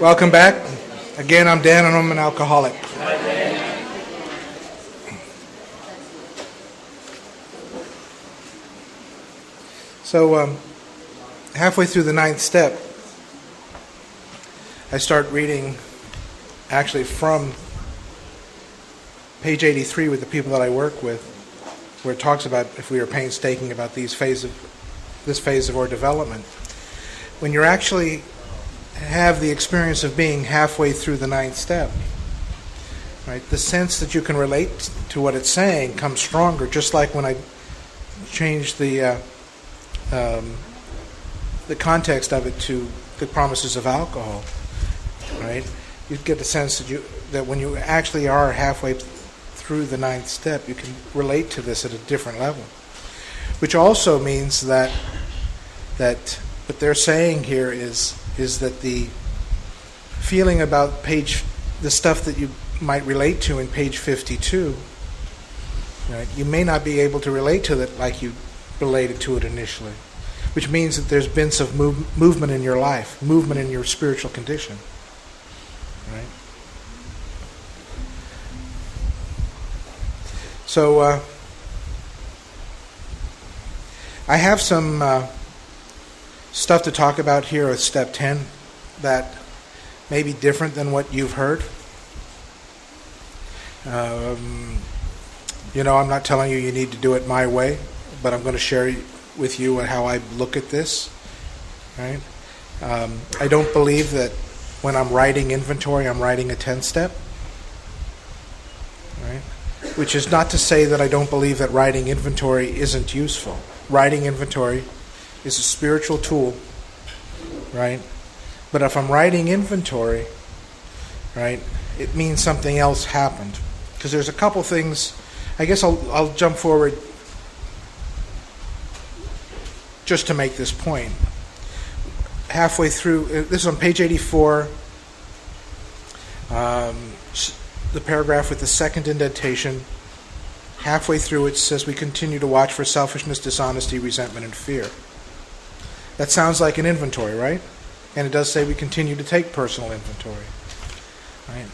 Welcome back. Again, I'm Dan and I'm an alcoholic. So halfway through the 9th step, I start reading actually from page 83 with the people that I work with, where it talks about if we are painstaking about this phase of our development. When you actually have the experience of being halfway through the 9th step, right, the sense that you can relate to what it's saying comes stronger, just like when I changed the context of it to the promises of alcohol, right? You get the sense that when you actually are halfway through the 9th step, you can relate to this at a different level. Which also means that what they're saying here is that the feeling about the stuff that you might relate to in page 52, right, you may not be able to relate to it like you related to it initially, which means that there's been some movement in your life, movement in your spiritual condition, right? So I have some stuff to talk about here with step 10 that may be different than what you've heard. I'm not telling you need to do it my way, but I'm going to share with you how I look at this. Right? I don't believe that when I'm writing inventory, I'm writing a 10-step. Right? Which is not to say that I don't believe that writing inventory isn't useful. Writing inventory is a spiritual tool, right? But if I'm writing inventory, right, it means something else happened. Because there's a couple things. I guess I'll jump forward just to make this point. Halfway through, this is on page 84, the paragraph with the second indentation. Halfway through it says we continue to watch for selfishness, dishonesty, resentment, and fear. That sounds like an inventory, right? And it does say we continue to take personal inventory. Right?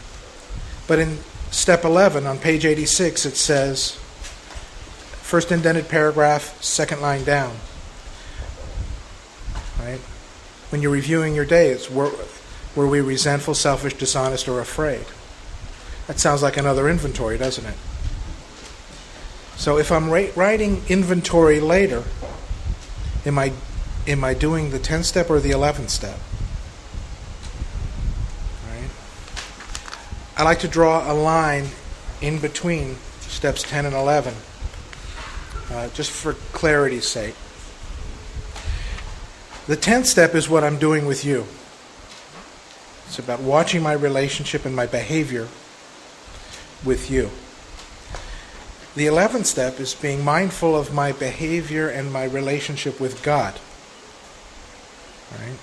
But in step 11 on page 86 it says, first indented paragraph, second line down. Right? When you're reviewing your day, it's were we resentful, selfish, dishonest, or afraid? That sounds like another inventory, doesn't it? So if I'm writing inventory later, am I doing the 10th step or the 11th step? Right? I like to draw a line in between steps 10 and 11, just for clarity's sake. The 10th step is what I'm doing with you. It's about watching my relationship and my behavior with you. The 11th step is being mindful of my behavior and my relationship with God. Right?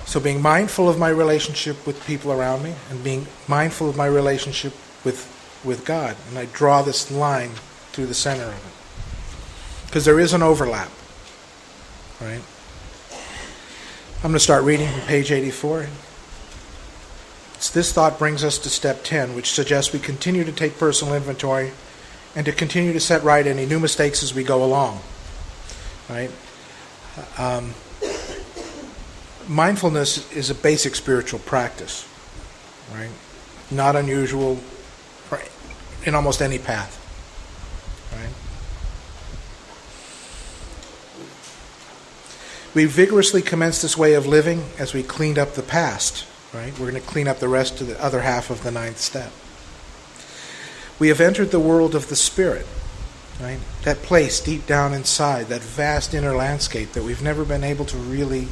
So being mindful of my relationship with people around me and being mindful of my relationship with God. And I draw this line through the center of it. Because there is an overlap. Right? I'm going to start reading from page 84. This thought brings us to step 10, which suggests we continue to take personal inventory and to continue to set right any new mistakes as we go along. Right? Mindfulness is a basic spiritual practice. Right? Not unusual in almost any path. Right? We vigorously commenced this way of living as we cleaned up the past. Right? We're going to clean up the rest of the other half of the 9th step. We have entered the world of the spirit. Right? That place deep down inside, that vast inner landscape that we've never been able to really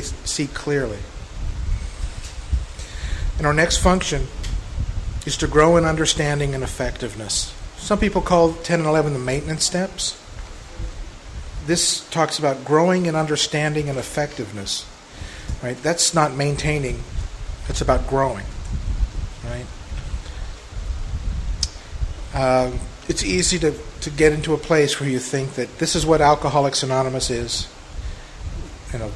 see clearly. And our next function is to grow in understanding and effectiveness. Some people call 10 and 11 the maintenance steps. This talks about growing in understanding and effectiveness. Right? That's not maintaining. It's about growing. Right? It's easy to get into a place where you think that this is what Alcoholics Anonymous is.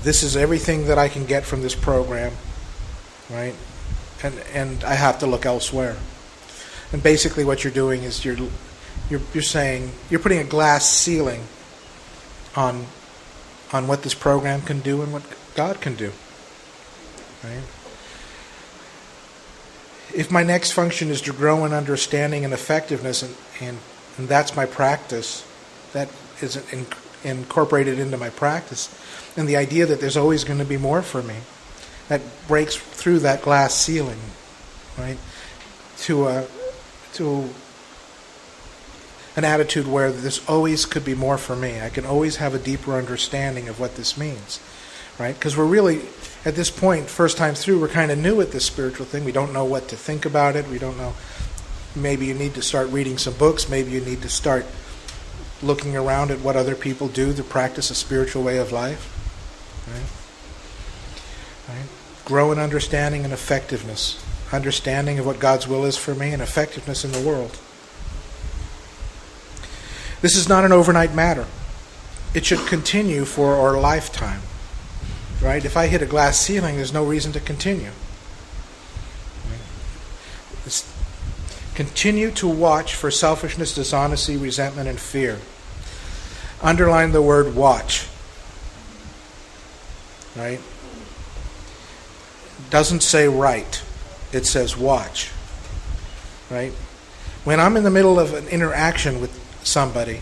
this is everything that I can get from this program, right? And I have to look elsewhere. And basically what you're doing is you're saying, you're putting a glass ceiling on what this program can do and what God can do, right? If my next function is to grow in understanding and effectiveness, and that's my practice, that is incorporated into my practice, and the idea that there's always going to be more for me, that breaks through that glass ceiling, right, to an attitude where there's always could be more for me. I can always have a deeper understanding of what this means, right? Because we're really, at this point, first time through, we're kind of new at this spiritual thing. We don't know what to think about it. We don't know. Maybe you need to start reading some books. Maybe you need to start looking around at what other people do to practice a spiritual way of life, right? Grow in understanding and effectiveness. Understanding of what God's will is for me and effectiveness in the world. This is not an overnight matter. It should continue for our lifetime, right? If I hit a glass ceiling, there's no reason to continue. Continue to watch for selfishness, dishonesty, resentment, and fear. Underline the word watch, right? It doesn't say write. It says watch, right? When I'm in the middle of an interaction with somebody,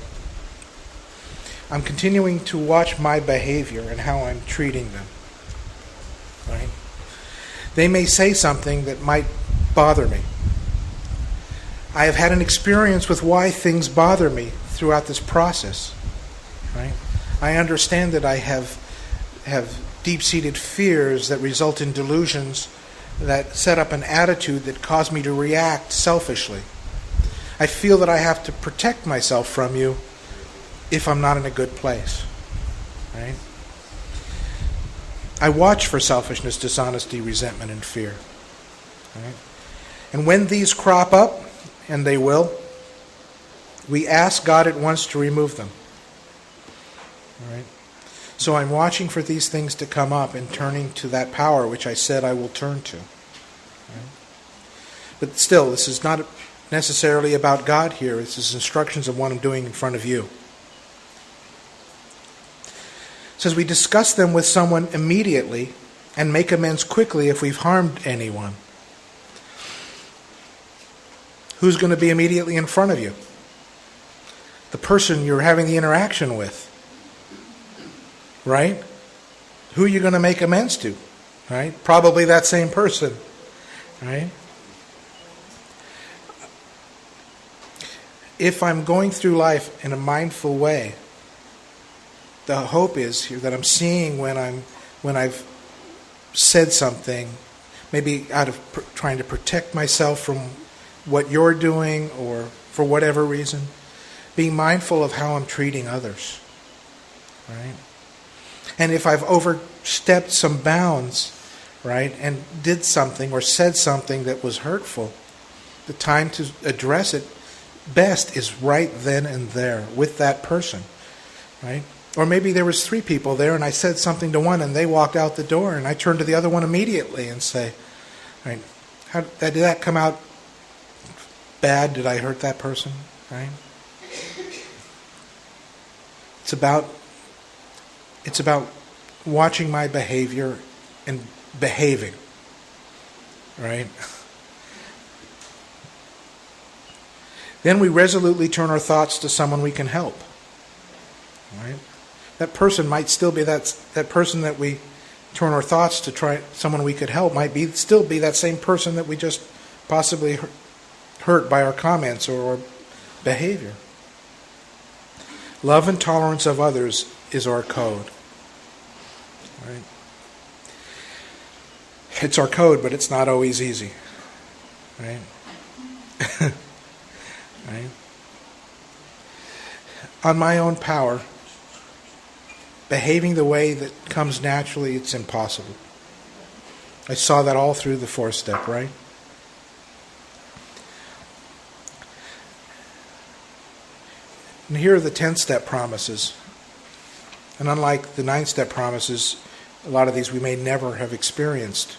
I'm continuing to watch my behavior and how I'm treating them, right? They may say something that might bother me. I have had an experience with why things bother me throughout this process, right? I understand that I have deep-seated fears that result in delusions that set up an attitude that cause me to react selfishly. I feel that I have to protect myself from you if I'm not in a good place, right? I watch for selfishness, dishonesty, resentment, and fear, right? And when these crop up, and they will, we ask God at once to remove them, right? So I'm watching for these things to come up and turning to that power which I said I will turn to, right? But still, this is not necessarily about God here. This is instructions of what I'm doing in front of you. It says we discuss them with someone immediately and make amends quickly if we've harmed anyone. Who's going to be immediately in front of you? The person you're having the interaction with, right? Who are you going to make amends to, right? Probably that same person, right? If I'm going through life in a mindful way, the hope is here that I'm seeing when I've said something, maybe out of trying to protect myself from what you're doing or for whatever reason, being mindful of how I'm treating others, right? And if I've overstepped some bounds, right, and did something or said something that was hurtful, the time to address it best is right then and there with that person, right? Or maybe there was 3 people there and I said something to one and they walked out the door and I turned to the other one immediately and say, right, did that come out bad? Did I hurt that person? Right? It's about watching my behavior and behaving. Right? Then we resolutely turn our thoughts to someone we can help. Right? That person might still be that person that we turn our thoughts to try, someone we could help might still be that same person that we just possibly hurt by our comments or behavior. Love and tolerance of others is our code. Right? It's our code, but it's not always easy. Right? Right? On my own power, behaving the way that comes naturally, it's impossible. I saw that all through the 4th step, right? And here are the 10th step promises. And unlike the 9-step promises, a lot of these we may never have experienced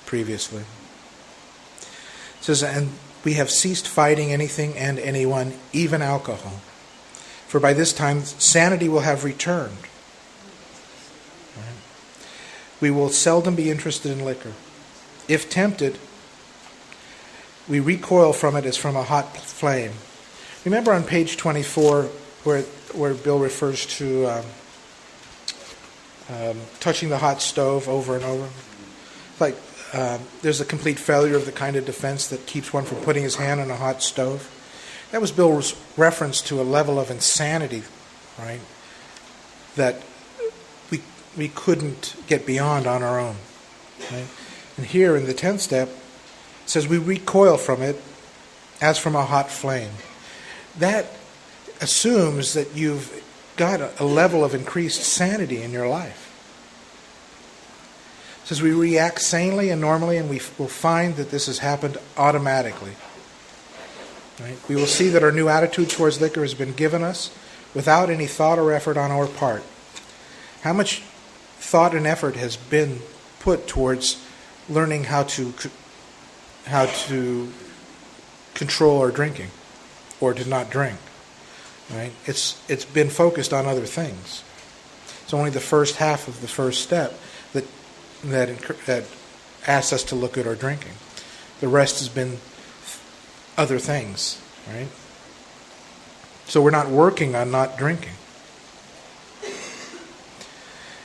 previously. It says, and we have ceased fighting anything and anyone, even alcohol. For by this time, sanity will have returned. Right? We will seldom be interested in liquor. If tempted, we recoil from it as from a hot flame. Remember on page 24 where Bill refers to touching the hot stove over and over? Like there's a complete failure of the kind of defense that keeps one from putting his hand on a hot stove. That was Bill's reference to a level of insanity, right, that we couldn't get beyond on our own. Right? And here in the 10th step, it says we recoil from it as from a hot flame. That assumes that you've got a level of increased sanity in your life. It says we react sanely and normally, and we will find that this has happened automatically. Right? We will see that our new attitude towards liquor has been given us without any thought or effort on our part. How much thought and effort has been put towards learning how to control our drinking or to not drink? Right? It's been focused on other things. It's only the first half of the first step that asks us to look at our drinking. The rest has been other things, right? So we're not working on not drinking.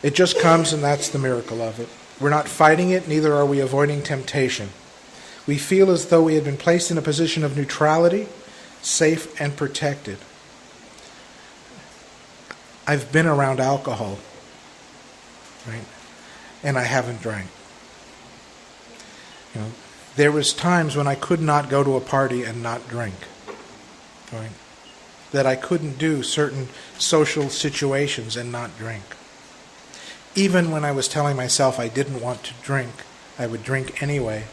It just comes, and that's the miracle of it. We're not fighting it, neither are we avoiding temptation. We feel as though we had been placed in a position of neutrality, safe and protected. I've been around alcohol, right? And I haven't drank. You know, there was times when I could not go to a party and not drink, right? That I couldn't do certain social situations and not drink. Even when I was telling myself I didn't want to drink, I would drink anyway.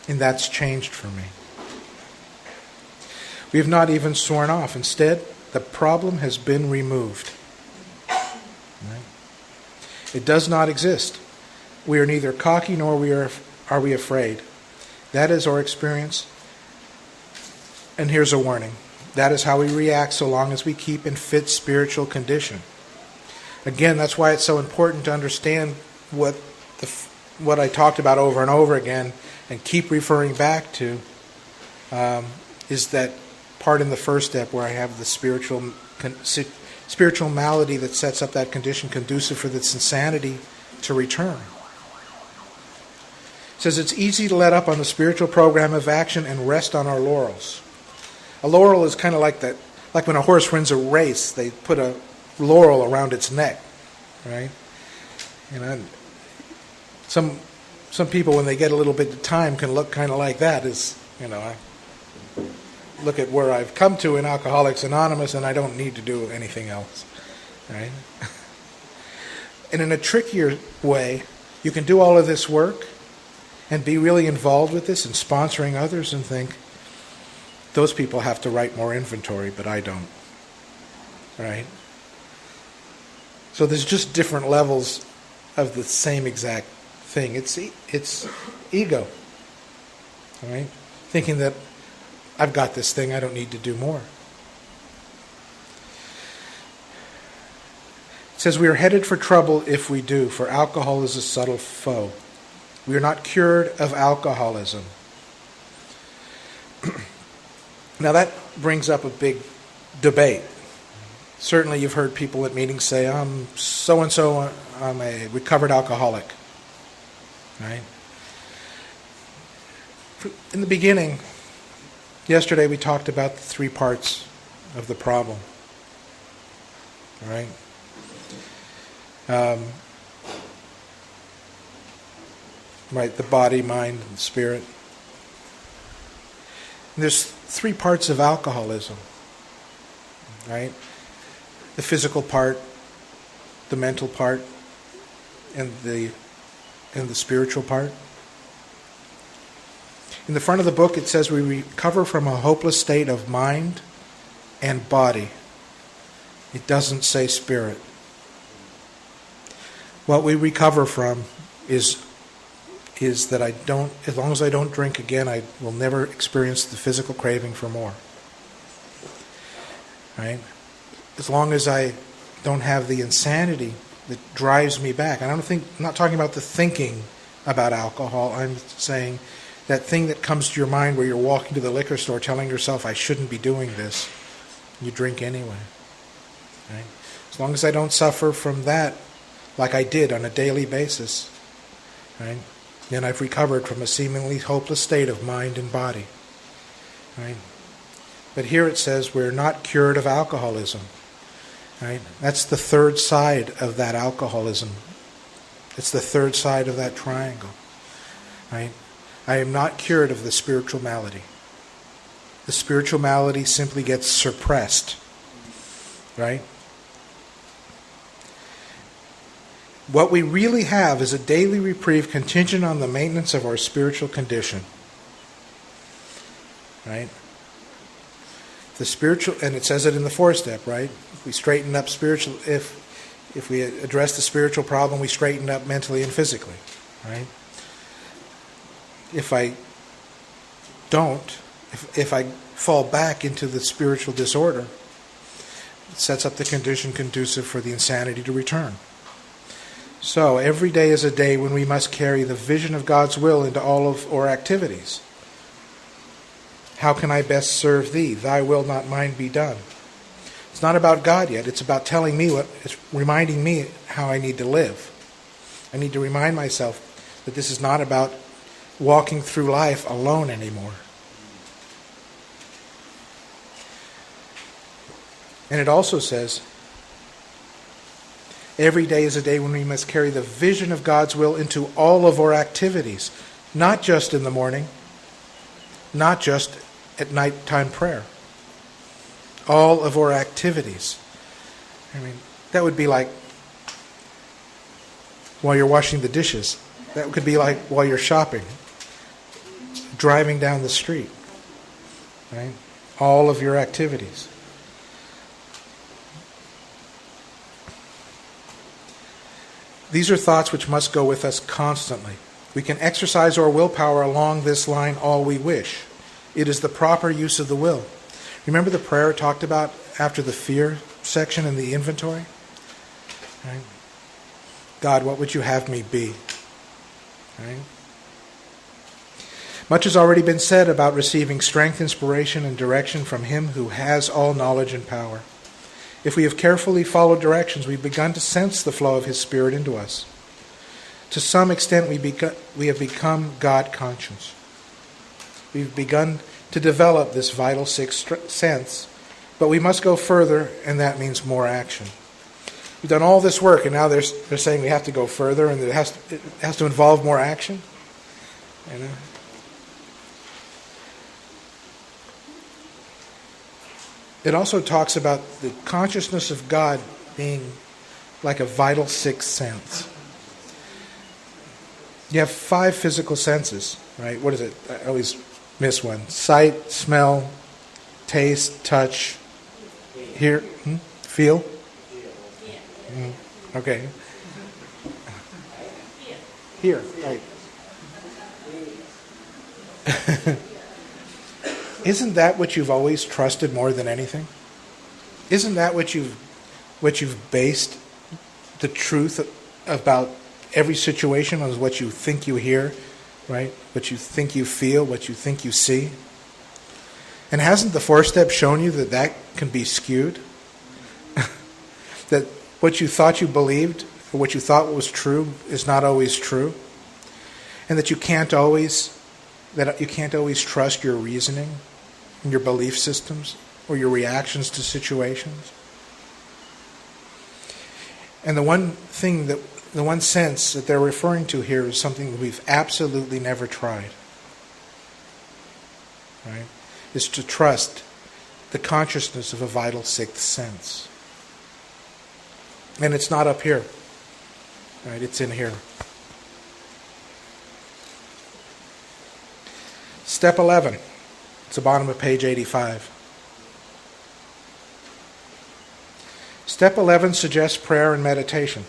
And that's changed for me. We have not even sworn off. Instead, the problem has been removed. Right? It does not exist. We are neither cocky nor are we afraid. That is our experience. And here's a warning. That is how we react so long as we keep in fit spiritual condition. Again, that's why it's so important to understand what I talked about over and over again and keep referring back to is that part in the first step where I have the spiritual malady that sets up that condition conducive for this insanity to return. It says it's easy to let up on the spiritual program of action and rest on our laurels. A laurel is kind of like that, like when a horse wins a race, they put a laurel around its neck, right? You know, some people when they get a little bit of time can look kind of like that. Is, you know, I look at where I've come to in Alcoholics Anonymous, and I don't need to do anything else, right? And in a trickier way, you can do all of this work and be really involved with this and sponsoring others and think, those people have to write more inventory, but I don't, right? So there's just different levels of the same exact thing. It's ego, all right? Thinking that I've got this thing, I don't need to do more. It says we are headed for trouble if we do, for alcohol is a subtle foe. We are not cured of alcoholism. Now that brings up a big debate. Certainly you've heard people at meetings say, I'm so-and-so, I'm a recovered alcoholic. Right? In the beginning, yesterday we talked about the 3 parts of the problem. All right? Right, the body, mind, and spirit. And there's 3 parts of alcoholism. Right? The physical part, the mental part, and the spiritual part. In the front of the book it says we recover from a hopeless state of mind and body. It doesn't say spirit. What we recover from is that as long as I don't drink again, I will never experience the physical craving for more. Right? As long as I don't have the insanity that drives me back. I'm not talking about the thinking about alcohol. I'm saying that thing that comes to your mind where you're walking to the liquor store telling yourself, I shouldn't be doing this. You drink anyway. Right? As long as I don't suffer from that like I did on a daily basis, right, then I've recovered from a seemingly hopeless state of mind and body. Right? But here it says we're not cured of alcoholism. Right? That's the third side of that alcoholism. It's the third side of that triangle. Right? I am not cured of the spiritual malady. The spiritual malady simply gets suppressed. Right? What we really have is a daily reprieve contingent on the maintenance of our spiritual condition. Right? The spiritual, and it says it in the fourth step, right? We straighten up spiritual. If we address the spiritual problem, we straighten up mentally and physically, right? If I don't, if I fall back into the spiritual disorder, it sets up the condition conducive for the insanity to return. So every day is a day when we must carry the vision of God's will into all of our activities. How can I best serve thee? Thy will, not mine, be done. It's not about God yet. It's about telling me it's reminding me how I need to live. I need to remind myself that this is not about walking through life alone anymore. And it also says, every day is a day when we must carry the vision of God's will into all of our activities, not just in the morning, not just at nighttime prayer. All of our activities. I mean, that would be like while you're washing the dishes. That could be like while you're shopping, driving down the street. Right? All of your activities. These are thoughts which must go with us constantly. We can exercise our willpower along this line all we wish. It is the proper use of the will. Remember the prayer talked about after the fear section in the inventory? Right? God, what would you have me be? Right? Much has already been said about receiving strength, inspiration, and direction from Him who has all knowledge and power. If we have carefully followed directions, we've begun to sense the flow of His Spirit into us. To some extent, we have become God conscious. We've begun to develop this vital sixth sense, but we must go further, and that means more action. We've done all this work, and now they're saying we have to go further, and it has to involve more action. You know? It also talks about the consciousness of God being like a vital sixth sense. You have 5 physical senses, right? What is it? I always miss one. Sight, smell, taste, touch, hear, feel? Okay. Hear, right. Isn't that what you've always trusted more than anything? Isn't that what you've based the truth about every situation on what you think you hear, right? What you think you feel, what you think you see? And hasn't the 4th step shown you that can be skewed? That what you thought you believed, or what you thought was true, is not always true? And that you can't always trust your reasoning and your belief systems or your reactions to situations? And the one sense that they're referring to here is something that we've absolutely never tried. Right? Is to trust the consciousness of a vital sixth sense. And it's not up here. Right? It's in here. Step 11. It's the bottom of page 85. Step 11 suggests prayer and meditation.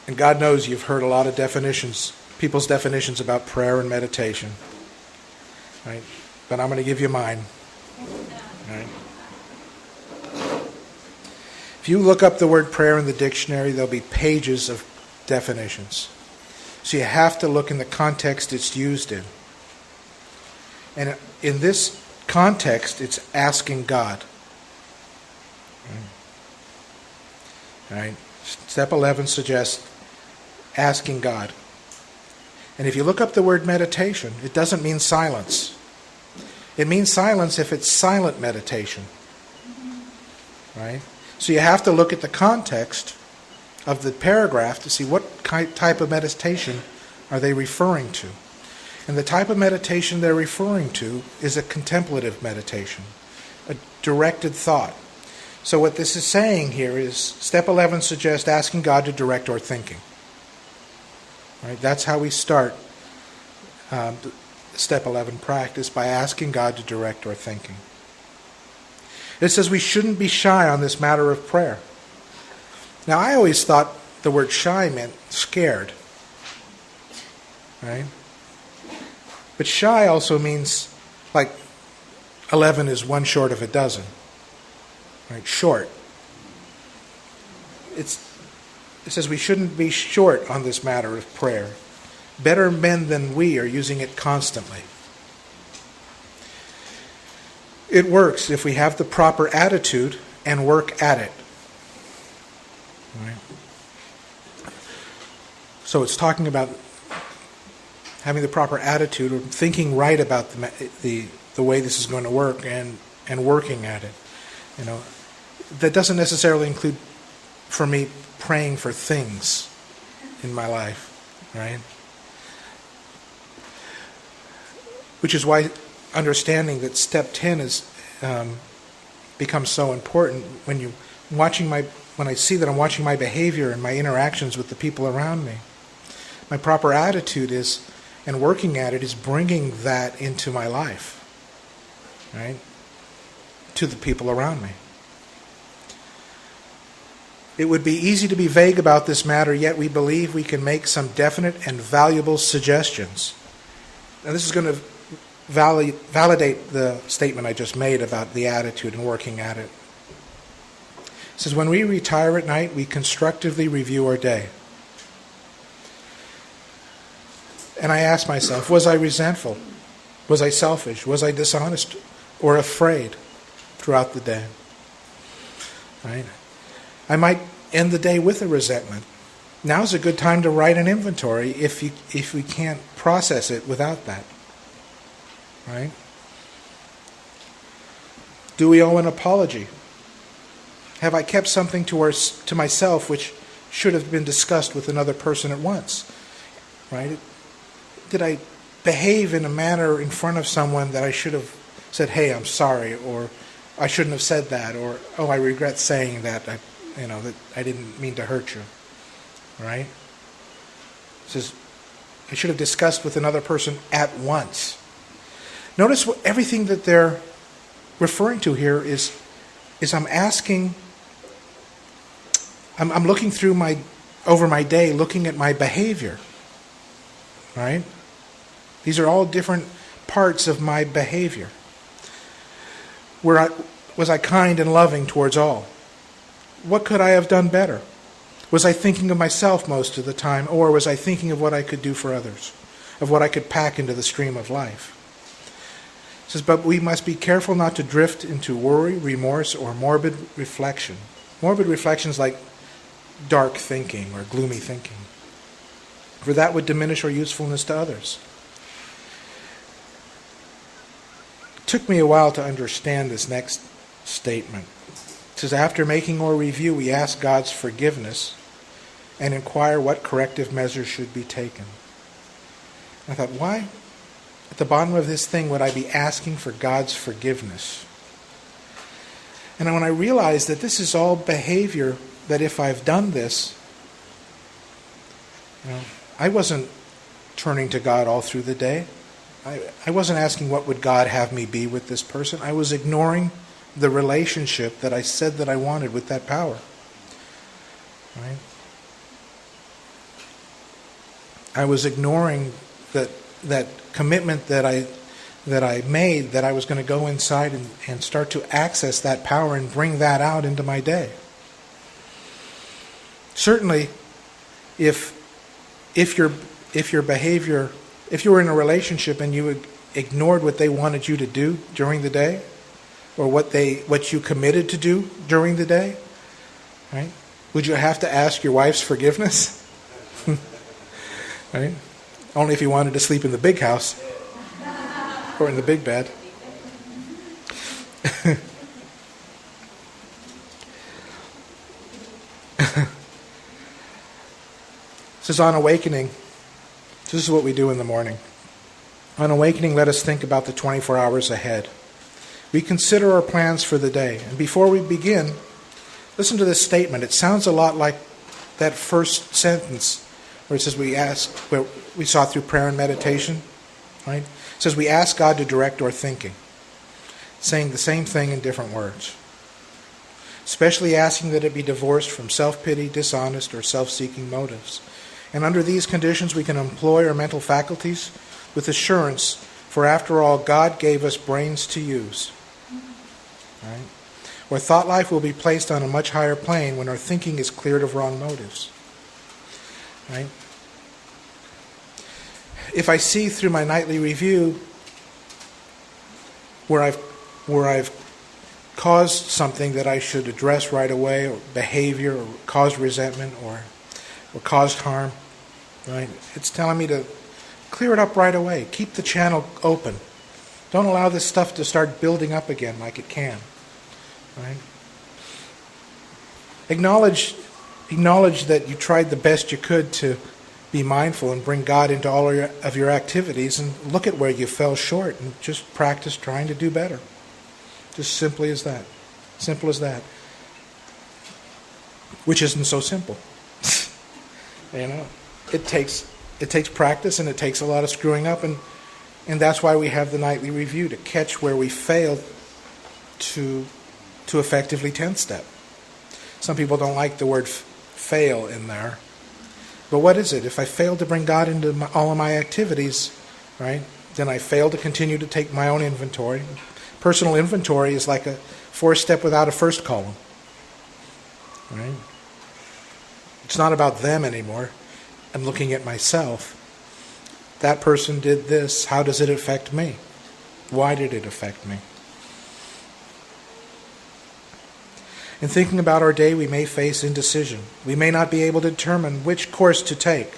And God knows you've heard a lot of definitions, people's definitions about prayer and meditation. Right? But I'm going to give you mine. Right? If you look up the word prayer in the dictionary, there'll be pages of definitions. So you have to look in the context it's used in. And in this context, it's asking God. All right? Step 11 suggests asking God. And if you look up the word meditation, it doesn't mean silence. It means silence if it's silent meditation. Right? So you have to look at the context of the paragraph to see what type of meditation are they referring to. And the type of meditation they're referring to is a contemplative meditation, a directed thought. So what this is saying here is, step 11 suggests asking God to direct our thinking. Right? That's how we start step 11 practice, by asking God to direct our thinking. It says we shouldn't be shy on this matter of prayer. Now, I always thought the word shy meant scared. Right? But shy also means, like 11 is one short of a dozen. Right? Short. It says we shouldn't be short on this matter of prayer. Better men than we are using it constantly. It works if we have the proper attitude and work at it. Right? So it's talking about having the proper attitude, or thinking right about the way this is going to work, and working at it. You know, that doesn't necessarily include, for me, praying for things in my life, right? Which is why understanding that step 10 is becomes so important when I see that I'm watching my behavior and my interactions with the people around me. My proper attitude is, and working at it, is bringing that into my life, right? To the people around me. It would be easy to be vague about this matter, yet we believe we can make some definite and valuable suggestions. Now, this is going to validate the statement I just made about the attitude and working at it. It says, when we retire at night, we constructively review our day. And I ask myself, was I resentful? Was I selfish? Was I dishonest or afraid throughout the day? Right? I might end the day with a resentment. Now's a good time to write an inventory if we can't process it without that. Right? Do we owe an apology? Have I kept something to myself which should have been discussed with another person at once? Right? Did I behave in a manner in front of someone that I should have said, hey, I'm sorry, or I shouldn't have said that, or, oh, I regret saying that, that I didn't mean to hurt you. Right? It says, I should have discussed with another person at once. Notice everything that they're referring to here is I'm asking, I'm looking over my day, looking at my behavior. Right? These are all different parts of my behavior. Was I kind and loving towards all? What could I have done better? Was I thinking of myself most of the time, or was I thinking of what I could do for others, of what I could pack into the stream of life? It says, but we must be careful not to drift into worry, remorse, or morbid reflection. Morbid reflection is like dark thinking or gloomy thinking, for that would diminish our usefulness to others. It took me a while to understand this next statement. It says, after making our review, we ask God's forgiveness and inquire what corrective measures should be taken. I thought, why at the bottom of this thing would I be asking for God's forgiveness? And when I realized that this is all behavior, that if I've done this, I wasn't turning to God all through the day. I wasn't asking what would God have me be with this person. I was ignoring the relationship that I said that I wanted with that power. Right? I was ignoring that commitment that I made, that I was going to go inside and start to access that power and bring that out into my day. Certainly, if your behavior, if you were in a relationship and you ignored what they wanted you to do during the day, or what you committed to do during the day, right? Would you have to ask your wife's forgiveness? Right? Only if you wanted to sleep in the big house or in the big bed. It says on awakening, this is what we do in the morning. On awakening, let us think about the 24 hours ahead. We consider our plans for the day. And before we begin, listen to this statement. It sounds a lot like that first sentence where it says where we saw through prayer and meditation, right? It says we ask God to direct our thinking, saying the same thing in different words. Especially asking that it be divorced from self-pity, dishonest, or self-seeking motives. And under these conditions, we can employ our mental faculties with assurance, for after all, God gave us brains to use. Right? Our thought life will be placed on a much higher plane when our thinking is cleared of wrong motives. Right? If I see through my nightly review where I've caused something that I should address right away, or behavior, or caused resentment, or caused harm, right? It's telling me to clear it up right away. Keep the channel open. Don't allow this stuff to start building up again like it can. Right? Acknowledge that you tried the best you could to be mindful and bring God into all of your activities, and look at where you fell short and just practice trying to do better. Just simply as that. Simple as that. Which isn't so simple. You know, it takes practice, and it takes a lot of screwing up, and that's why we have the nightly review, to catch where we failed to effectively 10th step. Some people don't like the word fail in there. But what is it? If I fail to bring God into all of my activities, right, then I fail to continue to take my own inventory. Personal inventory is like a 4-step without a first column. Right? It's not about them anymore. I'm looking at myself. That person did this. How does it affect me? Why did it affect me? In thinking about our day, we may face indecision. We may not be able to determine which course to take.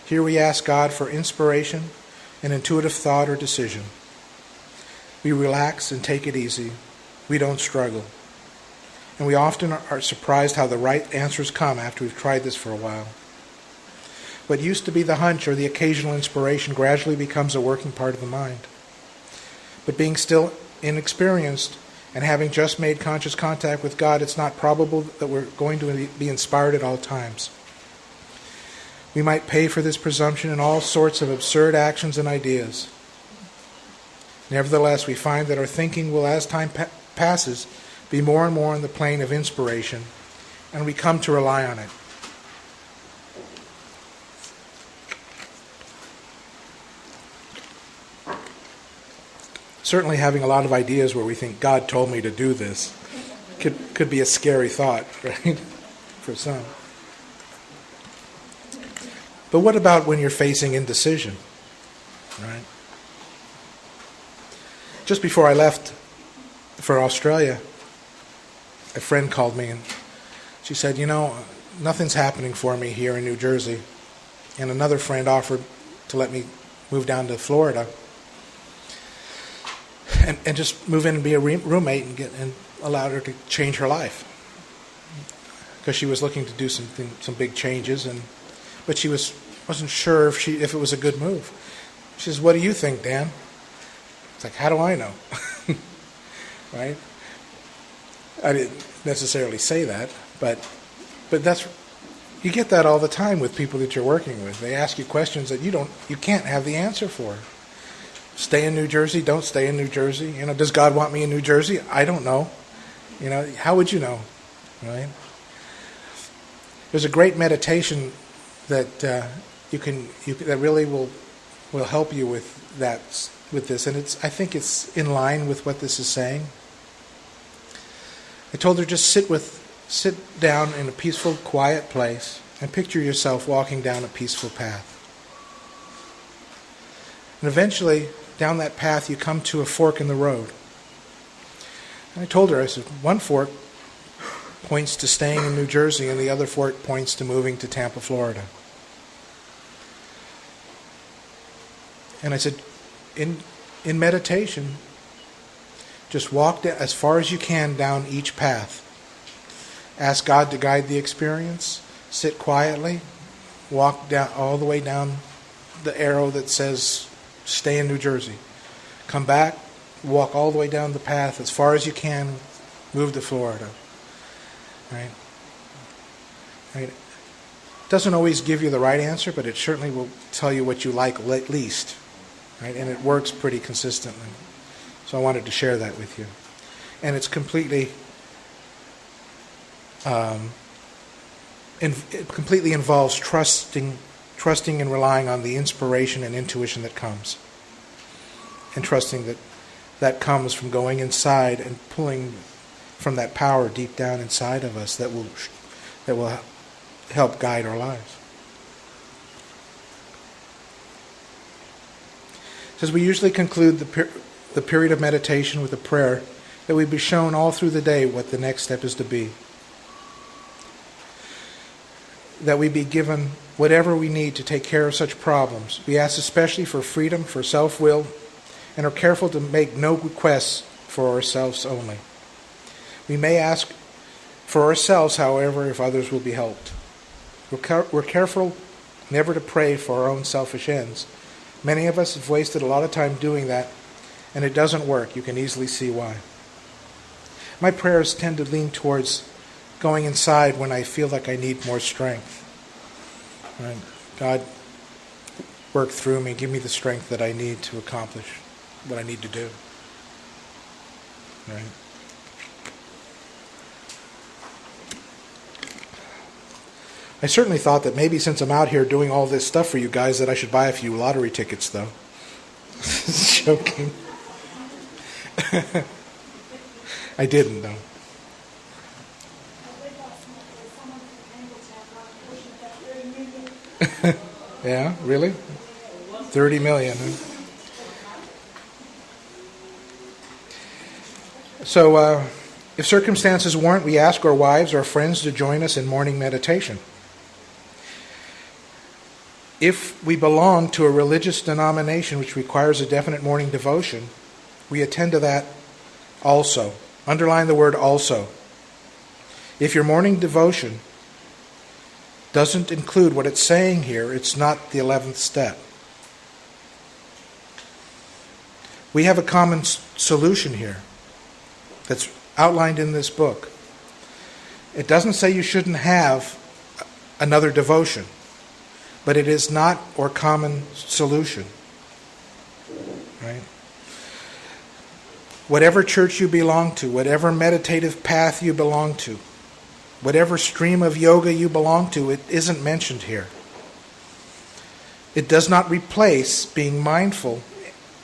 Here we ask God for inspiration and intuitive thought or decision. We relax and take it easy. We don't struggle. And we often are surprised how the right answers come after we've tried this for a while. What used to be the hunch or the occasional inspiration gradually becomes a working part of the mind. But being still inexperienced and having just made conscious contact with God, it's not probable that we're going to be inspired at all times. We might pay for this presumption in all sorts of absurd actions and ideas. Nevertheless, we find that our thinking will, as time passes, be more and more on the plane of inspiration, and we come to rely on it. Certainly having a lot of ideas where we think God told me to do this could be a scary thought, right, for some. But what about when you're facing indecision, right? Just before I left for Australia, a friend called me and she said, you know, nothing's happening for me here in New Jersey. And another friend offered to let me move down to Florida and just move in and be a roommate and allowed her to change her life. Because she was looking to do some big changes, but she wasn't sure if it was a good move. She says, what do you think, Dan? It's like, how do I know? Right? I didn't necessarily say that, but that's, you get that all the time with people that you're working with. They ask you questions that you can't have the answer for. Stay in New Jersey, don't stay in New Jersey. You know, does God want me in New Jersey? I don't know. You know, how would you know? Right? There's a great meditation that that really will help you with this, and I think it's in line with what this is saying. I told her just sit down in a peaceful, quiet place and picture yourself walking down a peaceful path. And eventually, down that path, you come to a fork in the road. And I told her, I said, one fork points to staying in New Jersey and the other fork points to moving to Tampa, Florida. And I said, in meditation, just walk as far as you can down each path. Ask God to guide the experience. Sit quietly. Walk down all the way down the arrow that says stay in New Jersey. Come back. Walk all the way down the path as far as you can. Move to Florida. Right? It doesn't always give you the right answer, but it certainly will tell you what you like at least. Right? And it works pretty consistently. So I wanted to share that with you. And it's completely it completely involves trusting and relying on the inspiration and intuition that comes. And trusting that comes from going inside and pulling from that power deep down inside of us that will help guide our lives. It says we usually conclude the period of meditation with a prayer that we be shown all through the day what the next step is to be. That we be given whatever we need to take care of such problems. We ask especially for freedom, for self-will, and are careful to make no requests for ourselves only. We may ask for ourselves, however, if others will be helped. We're careful never to pray for our own selfish ends. Many of us have wasted a lot of time doing that, and it doesn't work. You can easily see why. My prayers tend to lean towards going inside when I feel like I need more strength. Right? God, work through me, give me the strength that I need to accomplish what I need to do. Right? I certainly thought that maybe since I'm out here doing all this stuff for you guys that I should buy a few lottery tickets, though. Joking. I didn't, though. Yeah, really? 30 million. Huh? So, if circumstances warrant, we ask our wives or friends to join us in morning meditation. If we belong to a religious denomination which requires a definite morning devotion, we attend to that also. Underline the word also. If your morning devotion doesn't include what it's saying here, it's not the 11th step. We have a common solution here that's outlined in this book. It doesn't say you shouldn't have another devotion, but it is not our common solution. Right? Whatever church you belong to, whatever meditative path you belong to, whatever stream of yoga you belong to, it isn't mentioned here. It does not replace being mindful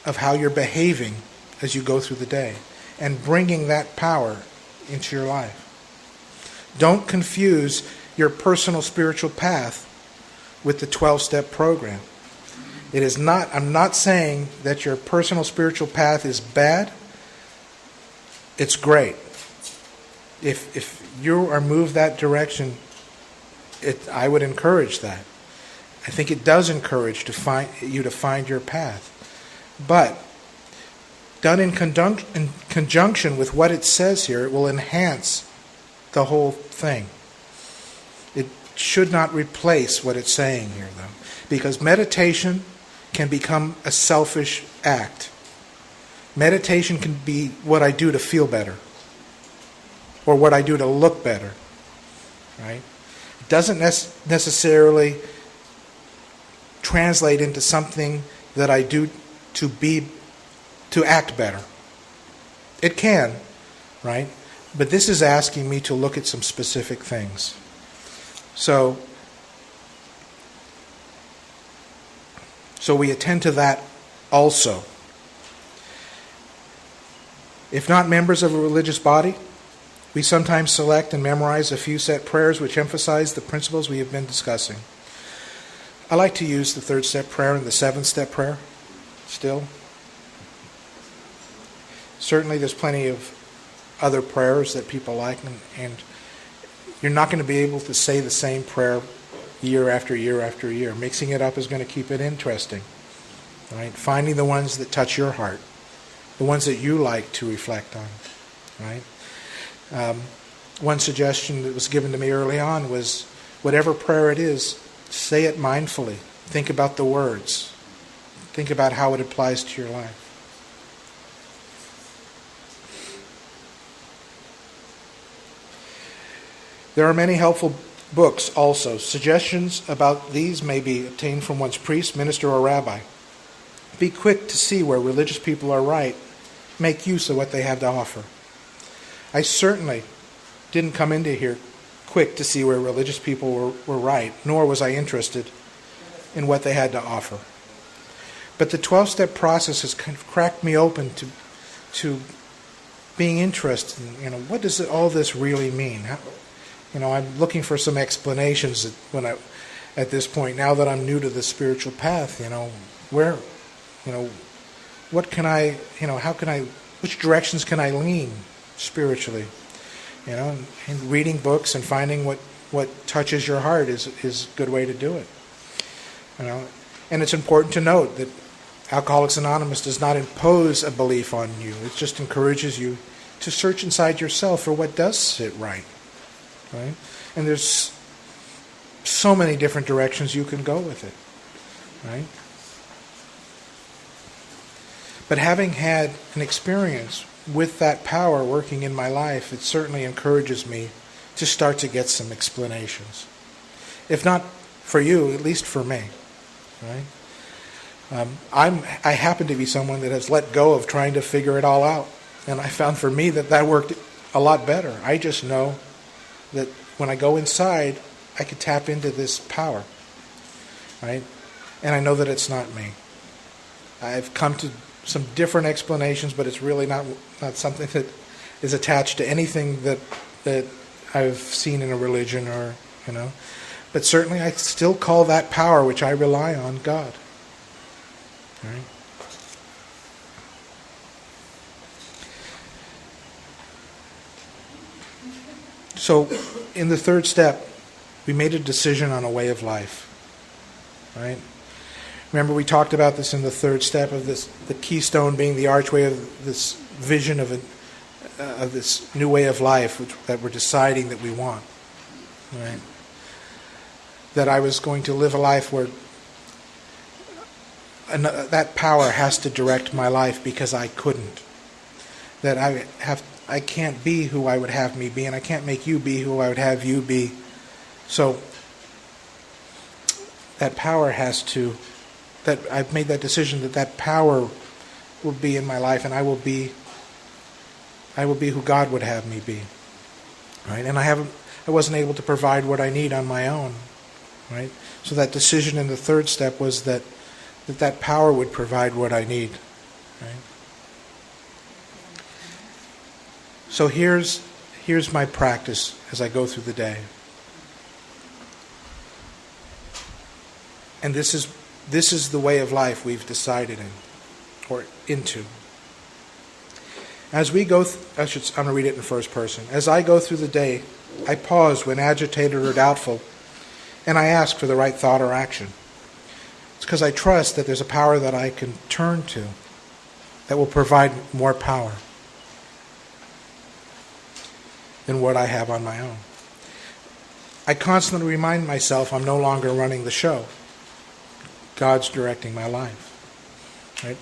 of how you're behaving as you go through the day and bringing that power into your life. Don't confuse your personal spiritual path with the 12-step program. It is not, I'm not saying that your personal spiritual path is bad. It's great. If you are moved that direction, I would encourage that. I think it does encourage you to find your path. But done in conjunction with what it says here, it will enhance the whole thing. It should not replace what it's saying here, though, because meditation can become a selfish act. Meditation can be what I do to feel better, or what I do to look better. Right? It doesn't necessarily translate into something that I do to act better. It can, right? But this is asking me to look at some specific things. So, So we attend to that also. If not members of a religious body, we sometimes select and memorize a few set prayers which emphasize the principles we have been discussing. I like to use the 3rd step prayer and the 7th step prayer still. Certainly there's plenty of other prayers that people like, and you're not going to be able to say the same prayer year after year after year. Mixing it up is going to keep it interesting. Right? Finding the ones that touch your heart, the ones that you like to reflect on. Right? One suggestion that was given to me early on was, whatever prayer it is, say it mindfully. Think about the words. Think about how it applies to your life. There are many helpful books also. Suggestions about these may be obtained from one's priest, minister, or rabbi. Be quick to see where religious people are right. Make use of what they have to offer. I certainly didn't come into here quick to see where religious people were right, nor was I interested in what they had to offer. But the 12-step process has kind of cracked me open to being interested in, what does all this really mean? I'm looking for some explanations at this point, now that I'm new to the spiritual path, what can I, which directions can I lean spiritually? And reading books and finding what touches your heart is a good way to do it. And it's important to note that Alcoholics Anonymous does not impose a belief on you. It just encourages you to search inside yourself for what does sit right. Right? And there's so many different directions you can go with it. Right? But having had an experience with that power working in my life, it certainly encourages me to start to get some explanations. If not for you, at least for me. Right? I happen to be someone that has let go of trying to figure it all out. And I found for me that worked a lot better. I just know that when I go inside, I can tap into this power. Right? And I know that it's not me. I've come to some different explanations, but it's really not something that is attached to anything that I've seen in a religion or, But certainly I still call that power which I rely on God. Right? So, in the 3rd step, we made a decision on a way of life. Right? Remember, we talked about this in the 3rd step of this, the keystone being the archway of this vision of this new way of life that we're deciding that we want. Right? That I was going to live a life where that power has to direct my life because I couldn't. That I can't be who I would have me be, and I can't make you be who I would have you be. So that power that I've made that decision that power will be in my life, and I will be who God would have me be. Right? And I wasn't able to provide what I need on my own. Right? So that decision in the 3rd step was that power would provide what I need. Right? So here's my practice as I go through the day. And this is the way of life we've decided into. As we go, I'm going to read it in first person. As I go through the day, I pause when agitated or doubtful, and I ask for the right thought or action. It's because I trust that there's a power that I can turn to that will provide more power than what I have on my own. I constantly remind myself I'm no longer running the show. God's directing my life. Right?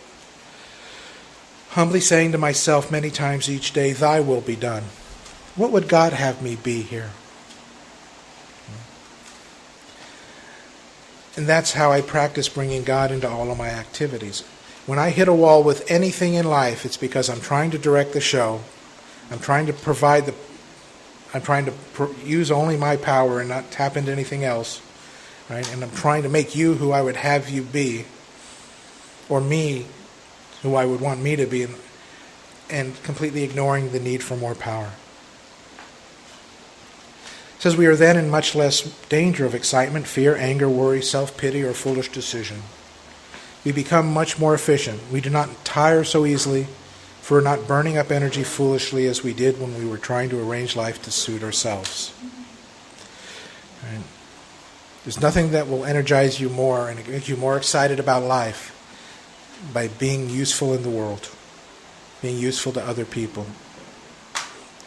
Humbly saying to myself many times each day, Thy will be done. What would God have me be here? And that's how I practice bringing God into all of my activities. When I hit a wall with anything in life, it's because I'm trying to direct the show. I'm trying to use only my power and not tap into anything else. Right? And I'm trying to make you who I would have you be. or me, who I would want me to be, and completely ignoring the need for more power. It says we are then in much less danger of excitement, fear, anger, worry, self-pity, or foolish decision. We become much more efficient. We do not tire so easily, for we're not burning up energy foolishly as we did when we were trying to arrange life to suit ourselves. Right? There's nothing that will energize you more and make you more excited about life by being useful in the world, being useful to other people.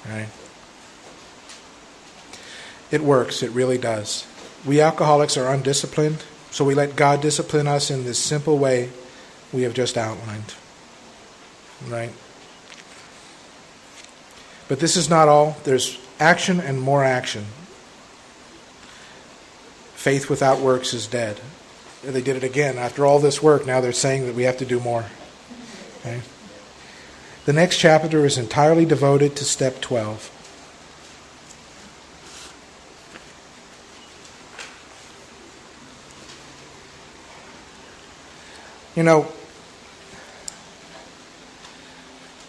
Right? It works. It really does. We alcoholics are undisciplined, so we let God discipline us in this simple way we have just outlined. Right? But this is not all. There's action and more action. Faith without works is dead. They did it again. After all this work, now they're saying that we have to do more. Okay? The next chapter is entirely devoted to step 12. You know,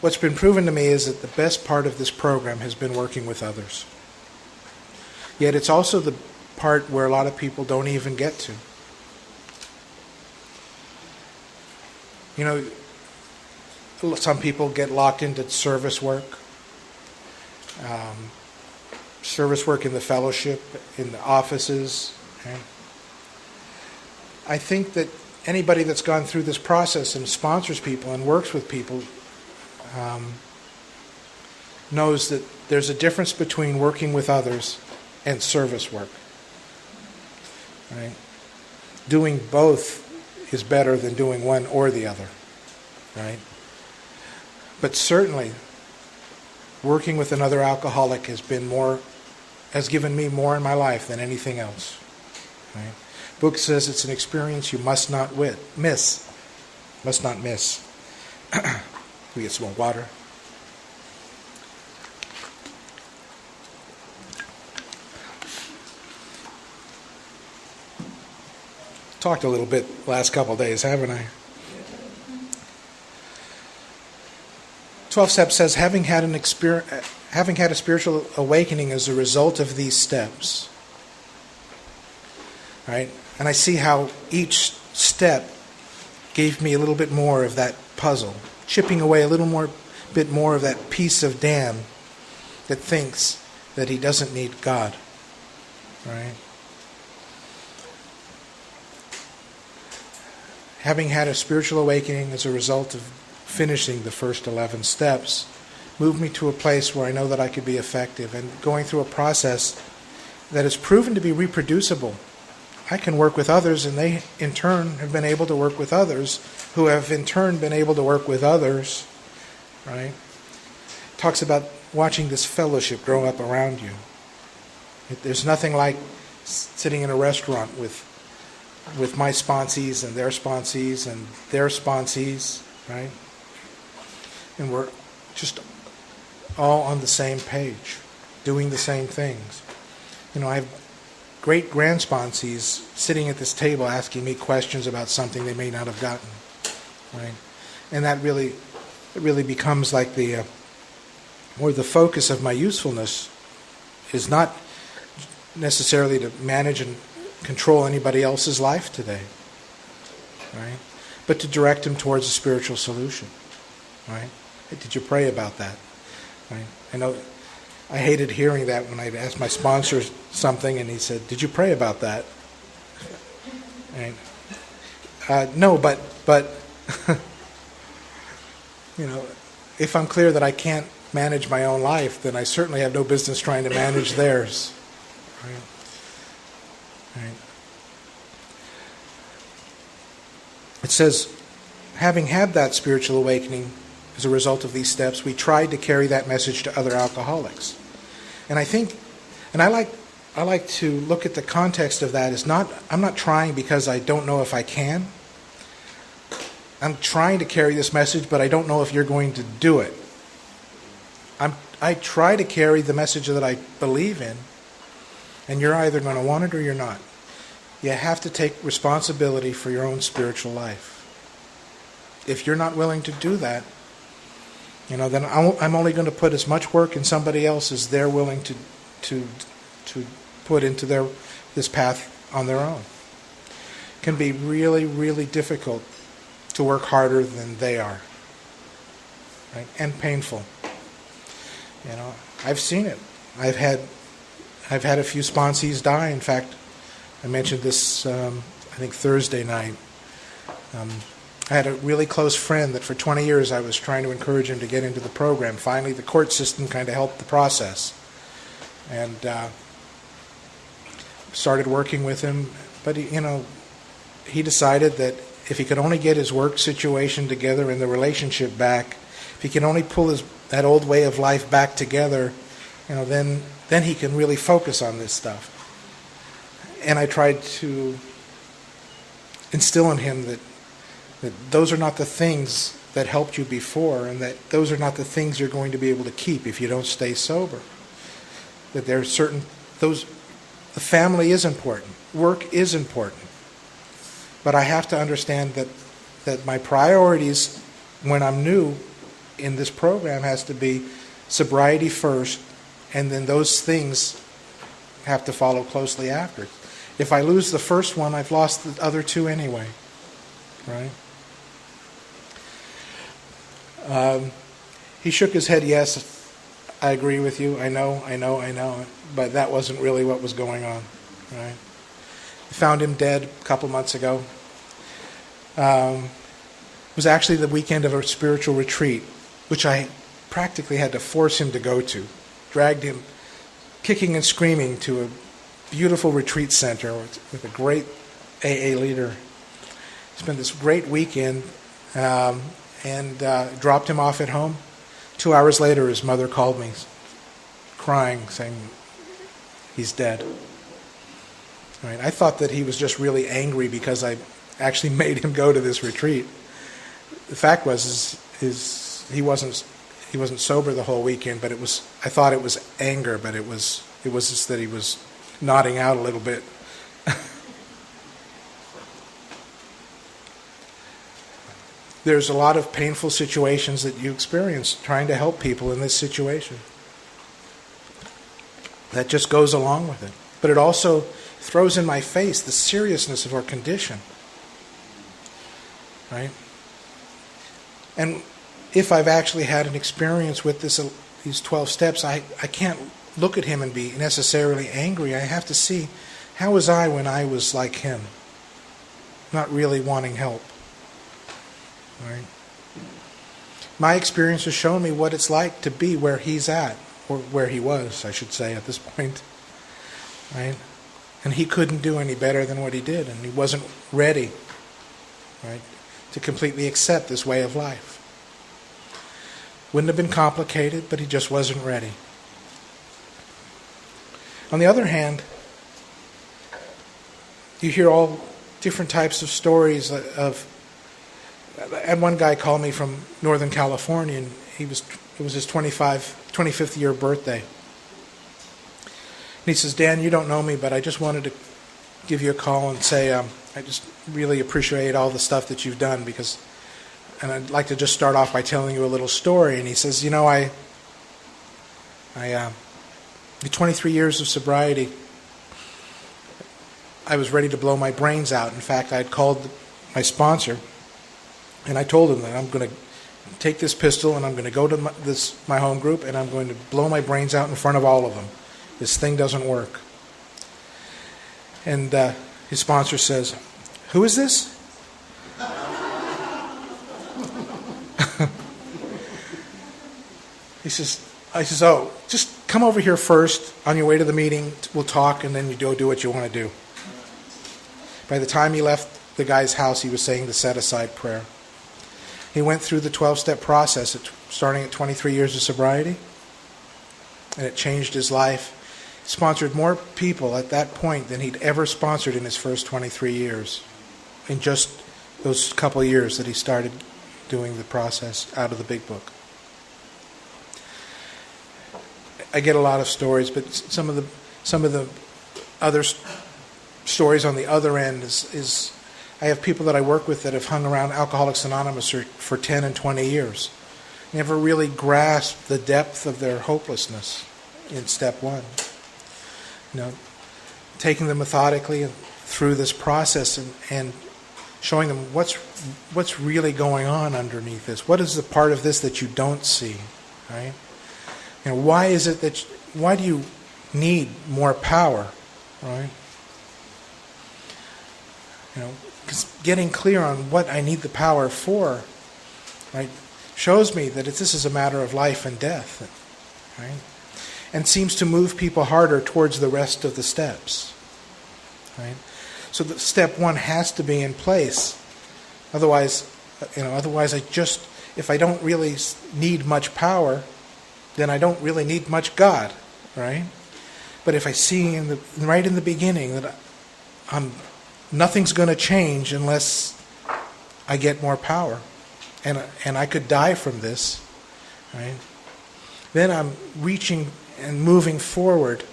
what's been proven to me is that the best part of this program has been working with others. Yet it's also the part where a lot of people don't even get to. You know, some people get locked into service work in the fellowship, in the offices. Okay? I think that anybody that's gone through this process and sponsors people and works with people knows that there's a difference between working with others and service work. Right? Doing both is better than doing one or the other. Right? But certainly, working with another alcoholic has given me more in my life than anything else. Right? Book says it's an experience you must not miss. Must not miss. We get some more water. Talked a little bit last couple of days, haven't I? 12 steps says, having had a spiritual awakening as a result of these steps. Right? And I see how each step gave me a little bit more of that puzzle, chipping away a bit more of that piece of Dan that thinks that he doesn't need God. Right? Having had a spiritual awakening as a result of finishing the first 11 steps moved me to a place where I know that I could be effective, and going through a process that is proven to be reproducible. I can work with others, and they in turn have been able to work with others, who have in turn been able to work with others. Right? It talks about watching this fellowship grow up around you. There's nothing like sitting in a restaurant with my sponsees and their sponsees and their sponsees, right? And we're just all on the same page, doing the same things. You know, I have great grand sponsees sitting at this table asking me questions about something they may not have gotten, right? And that really becomes like the focus of my usefulness is not necessarily to manage and control anybody else's life today, right? But to direct them towards a spiritual solution, right? Hey, did you pray about that? Right? I know I hated hearing that when I'd ask my sponsor something and he said, "Did you pray about that?" Right? No, but you know, if I'm clear that I can't manage my own life, then I certainly have no business trying to manage theirs. Right? Right. It says, having had that spiritual awakening as a result of these steps, we tried to carry that message to other alcoholics. And I think, and I like to look at the context of that as I'm not trying because I don't know if I can. I'm trying to carry this message, but I don't know if you're going to do it. I try to carry the message that I believe in, and you're either going to want it or you're not. You have to take responsibility for your own spiritual life. If you're not willing to do that, then I'm only going to put as much work in somebody else as they're willing to put into this path on their own. It can be really, really difficult to work harder than they are, right? And painful. I've seen it. I've had a few sponsees die. In fact, I mentioned this I think Thursday night. I had a really close friend that for 20 years I was trying to encourage him to get into the program. Finally, the court system kind of helped the process. And started working with him. But, he decided that if he could only get his work situation together and the relationship back, if he can only pull that old way of life back together, then he can really focus on this stuff. And I tried to instill in him that those are not the things that helped you before, and that those are not the things you're going to be able to keep if you don't stay sober. That there are the family is important, work is important, but I have to understand that my priorities when I'm new in this program has to be sobriety first, and then those things have to follow closely after. If I lose the first one, I've lost the other two anyway, right? He shook his head, yes, I agree with you, I know, but that wasn't really what was going on, right? I found him dead a couple months ago. It was actually the weekend of a spiritual retreat, which I practically had to force him to go to. Dragged him kicking and screaming to a beautiful retreat center with a great AA leader. Spent this great weekend and dropped him off at home. 2 hours later, his mother called me, crying, saying, he's dead. Right? I thought that he was just really angry because I actually made him go to this retreat. The fact was, he wasn't sober the whole weekend, but I thought it was anger, but it was just that he was nodding out a little bit. There's a lot of painful situations that you experience trying to help people in this situation. That just goes along with it. But it also throws in my face the seriousness of our condition. Right? And if I've actually had an experience with these 12 steps, I can't look at him and be necessarily angry. I have to see, how was I when I was like him? Not really wanting help. Right? My experience has shown me what it's like to be where he's at, or where he was, I should say, at this point. Right? And he couldn't do any better than what he did, and he wasn't ready, right, to completely accept this way of life. Wouldn't have been complicated, but he just wasn't ready. On the other hand, you hear all different types of stories and one guy called me from Northern California, and it was his 25th year birthday. And he says, Dan, you don't know me, but I just wanted to give you a call and say I just really appreciate all the stuff that you've done, and I'd like to just start off by telling you a little story. And he says, the 23 years of sobriety, I was ready to blow my brains out. In fact, I'd called my sponsor, and I told him that I'm going to take this pistol and I'm going to go to my home group and I'm going to blow my brains out in front of all of them. This thing doesn't work. And his sponsor says, who is this? I says, oh, just come over here first on your way to the meeting. We'll talk, and then you do what you want to do. By the time he left the guy's house, he was saying the set-aside prayer. He went through the 12-step process, starting at 23 years of sobriety, and it changed his life. He sponsored more people at that point than he'd ever sponsored in his first 23 years, in just those couple of years that he started doing the process out of the big book. I get a lot of stories, but some of the other stories on the other end is I have people that I work with that have hung around Alcoholics Anonymous for 10 and 20 years. Never really grasped the depth of their hopelessness in step one. Taking them methodically through this process and showing them what's really going on underneath this. What is the part of this that you don't see, right? Why is it why do you need more power, right? Because getting clear on what I need the power for, right, shows me that this is a matter of life and death, right? And seems to move people harder towards the rest of the steps, right? So the step one has to be in place. Otherwise if I don't really need much power, then I don't really need much God, right? But if I see right in the beginning that nothing's going to change unless I get more power, and I could die from this, right? Then I'm reaching and moving forward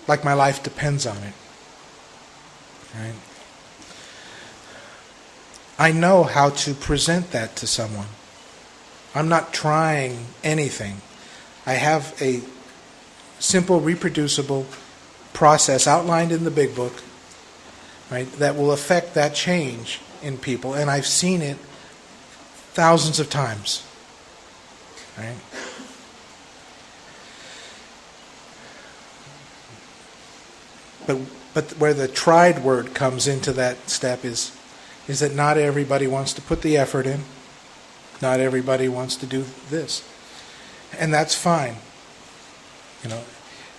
like my life depends on it, right? I know how to present that to someone. I'm not trying anything. I have a simple, reproducible process outlined in the big book, right, that will affect that change in people, and I've seen it thousands of times, right? But where the tried word comes into that step is that not everybody wants to put the effort in. Not everybody wants to do this. And that's fine.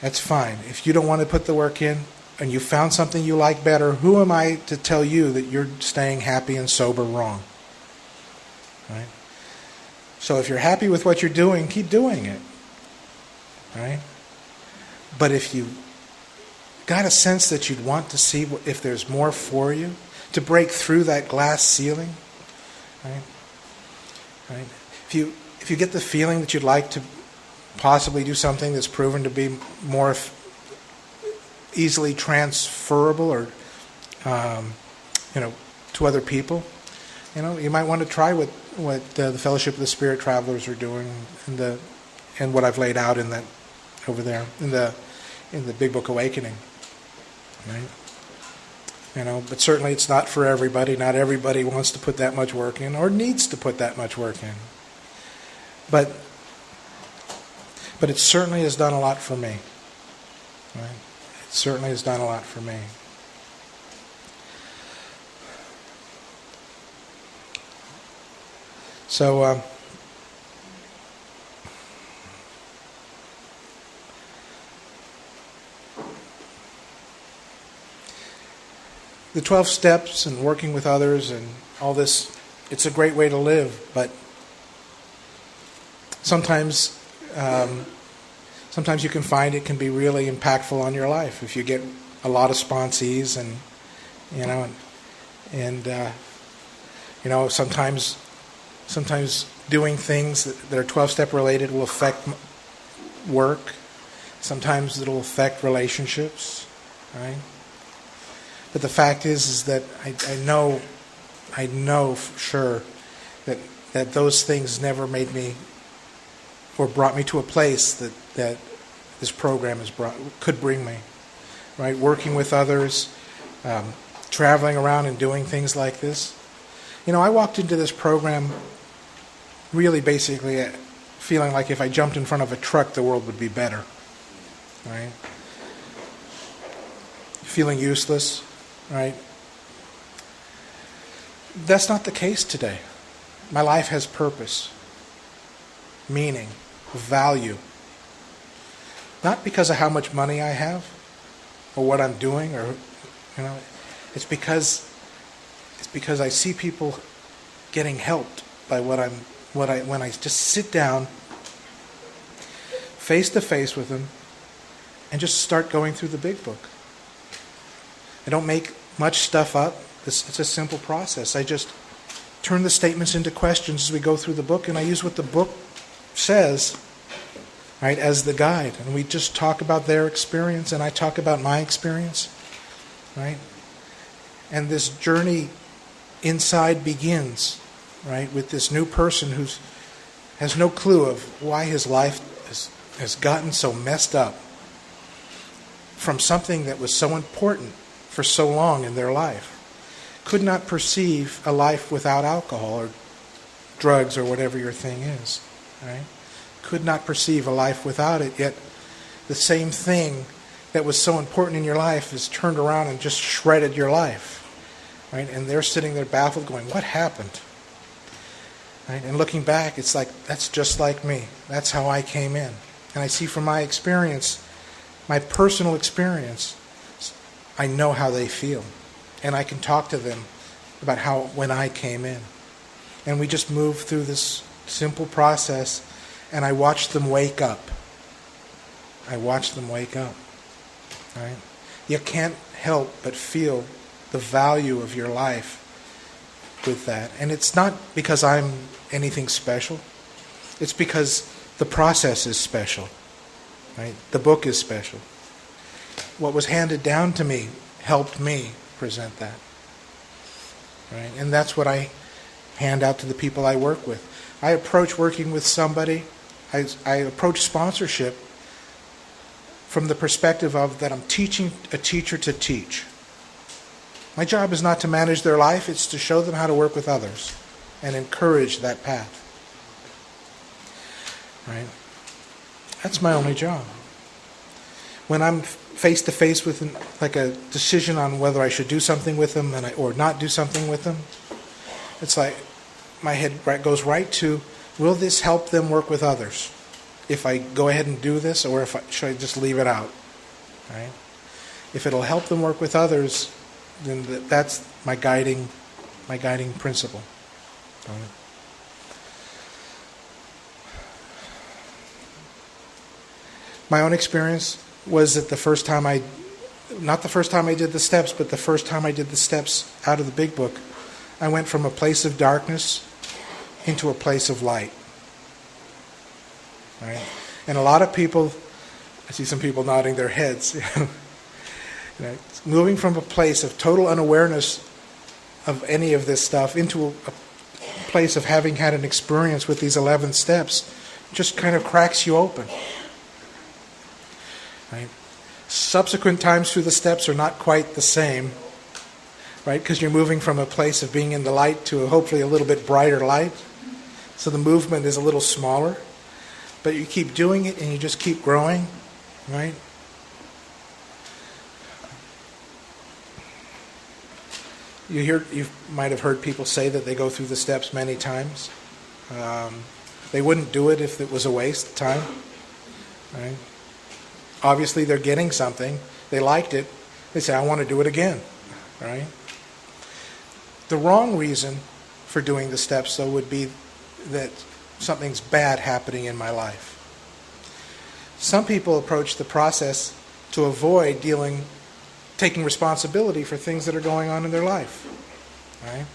That's fine. If you don't want to put the work in and you found something you like better, who am I to tell you that you're staying happy and sober wrong? Right? So if you're happy with what you're doing, keep doing it. Right? But if you got a sense that you'd want to see if there's more for you, to break through that glass ceiling, right? Right? If you get the feeling that you'd like to possibly do something that's proven to be more easily transferable or to other people, you might want to try what the Fellowship of the Spirit Travelers are doing and what I've laid out in that over there in the Big Book Awakening, right? But certainly it's not for everybody. Not everybody wants to put that much work in or needs to put that much work in. But it certainly has done a lot for me. Right? It certainly has done a lot for me. So the 12 steps and working with others and all this, it's a great way to live, but sometimes you can find it can be really impactful on your life if you get a lot of sponsees and sometimes doing things that are 12-step related will affect work. Sometimes it'll affect relationships, right? But the fact is that I know for sure that those things never made me or brought me to a place that this program could bring me, right? Working with others, traveling around and doing things like this. I walked into this program really basically feeling like if I jumped in front of a truck, the world would be better, right? Feeling useless, right? That's not the case today. My life has purpose, meaning, value. Not because of how much money I have or what I'm doing, or it's because I see people getting helped by when I just sit down face to face with them and just start going through the big book. I don't make much stuff up. It's a simple process. I just turn the statements into questions as we go through the book, and I use what the book says, right, as the guide. And we just talk about their experience, and I talk about my experience, right? And this journey inside begins, right, with this new person who has no clue of why his life has gotten so messed up from something that was so important for so long in their life. Could not perceive a life without alcohol or drugs or whatever your thing is, right? Could not perceive a life without it, yet the same thing that was so important in your life is turned around and just shredded your life, right? And they're sitting there baffled going, what happened? Right? And looking back, it's like, that's just like me. That's how I came in. And I see from my experience, my personal experience, I know how they feel. And I can talk to them about how when I came in. And we just move through this simple process, and I watch them wake up. I watch them wake up. Right? You can't help but feel the value of your life with that. And it's not because I'm anything special. It's because the process is special. Right? The book is special. What was handed down to me helped me present that. Right? And that's what I hand out to the people I work with. I approach working with somebody, I approach sponsorship from the perspective of that I'm teaching a teacher to teach. My job is not to manage their life, it's to show them how to work with others and encourage that path. Right? That's my only job. When I'm face to face with like a decision on whether I should do something with them or not do something with them, it's like my head goes right to, will this help them work with others? If I go ahead and do this, or should I just leave it out? Right? If it'll help them work with others, then that's my guiding principle. Right? My own experience was that not the first time I did the steps, but the first time I did the steps out of the big book, I went from a place of darkness into a place of light. Right? And a lot of people, I see some people nodding their heads, moving from a place of total unawareness of any of this stuff into a place of having had an experience with these 11 steps just kind of cracks you open. Right? Subsequent times through the steps are not quite the same, right? Because you're moving from a place of being in the light to hopefully a little bit brighter light. So the movement is a little smaller. But you keep doing it and you just keep growing, right? You might have heard people say that they go through the steps many times. They wouldn't do it if it was a waste of time, right? Obviously they're getting something. They liked it. They say, I want to do it again, right? The wrong reason for doing the steps, though, would be that something's bad happening in my life. Some people approach the process to avoid taking responsibility for things that are going on in their life. Right?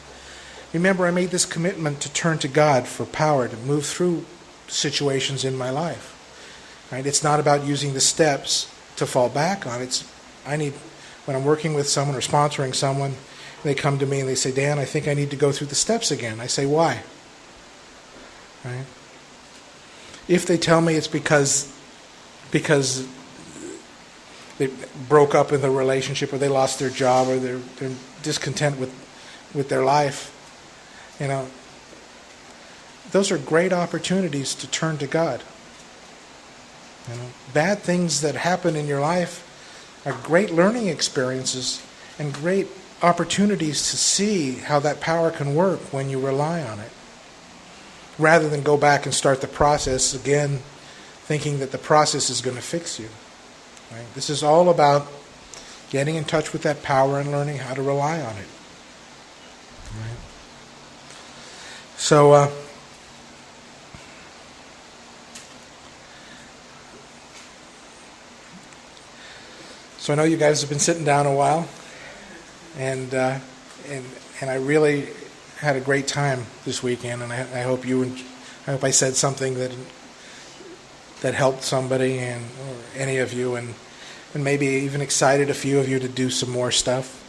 Remember, I made this commitment to turn to God for power to move through situations in my life. Right? It's not about using the steps to fall back on. When I'm working with someone or sponsoring someone, they come to me and they say, Dan, I think I need to go through the steps again. I say, why? Right? If they tell me it's because they broke up in the relationship, or they lost their job, or they're discontent with their life, those are great opportunities to turn to God. Bad things that happen in your life are great learning experiences and great opportunities to see how that power can work when you rely on it, rather than go back and start the process again thinking that the process is going to fix you. Right? This is all about getting in touch with that power and learning how to rely on it. Right? So I know you guys have been sitting down a while, and I really had a great time this weekend, and I hope I hope I said something that helped somebody or any of you, and maybe even excited a few of you to do some more stuff.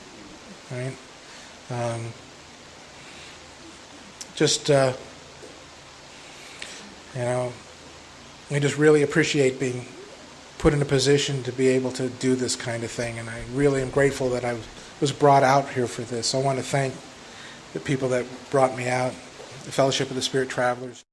Right? just, you know, we just really appreciate being put in a position to be able to do this kind of thing. And I really am grateful that I was brought out here for this. I want to thank the people that brought me out, the Fellowship of the Spirit Travelers.